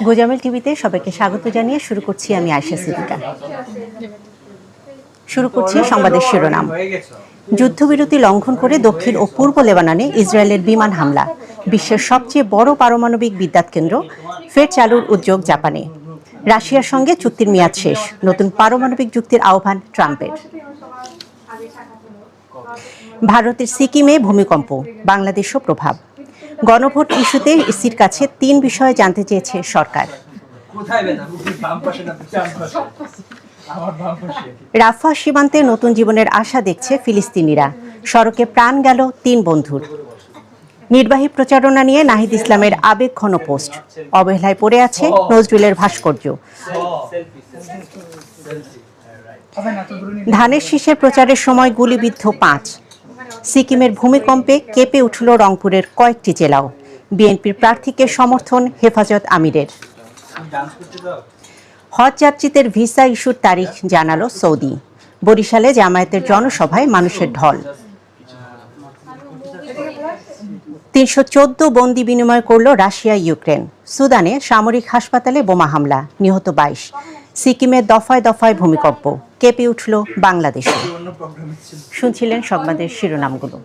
গোজামিল টিভিতে সবাইকে স্বাগত জানিয়ে শুরু করছি আমি আয়েশা সিদ্দিকা। শুরু করছি সংবাদের শিরোনাম। যুদ্ধবিরতি লঙ্ঘন করে দক্ষিণ ও পূর্ব লেবাননে ইসরায়েলের বিমান হামলা। বিশ্বের সবচেয়ে বড় পারমাণবিক বিদ্যুৎ কেন্দ্র ফের চালুর উদ্যোগ জাপানে। রাশিয়ার সঙ্গে চুক্তির মেয়াদ শেষ, নতুন পারমাণবিক যুক্তির আহ্বান ট্রাম্পের। ভারতের সিকিমে ভূমিকম্প, বাংলাদেশও প্রভাব। গণভোট ইস্যুতে ইসির কাছে 3 বিষয় জানতে চেয়েছে সরকার। রাফা সীমান্তে নতুন জীবনের আশা দেখছে ফিলিস্তিনিরা। সড়কে প্রাণ গেল 3 বন্ধুর। নির্বাহী প্রচারণা নিয়ে নাহিদ ইসলামের আবেগঘন পোস্ট। অবহেলায় পড়ে আছে নজরুলের ভাস্কর্য। ধানের শীষের প্রচারের সময় গুলিবিদ্ধ 5। সিকিমের ভূমিকম্পে কেঁপে উঠল রংপুরের কয়েকটি জেলাও। বিএনপির প্রার্থীকে সমর্থন হেফাজত আমিরের। হজ যাত্রীদের ভিসা ইস্যুর তারিখ জানালো সৌদি। বরিশালে জামায়াতের জনসভায় মানুষের ঢল। 314 বন্দি বিনিময় করল রাশিয়া ইউক্রেন। সুদানে সামরিক হাসপাতালে বোমা হামলা, নিহত 22। সিকিমে দফায় দফায় ভূমিকম্প, কেঁপে উঠল বাংলাদেশে। শুনছিলেন সংবাদের শিরোনামগুলো।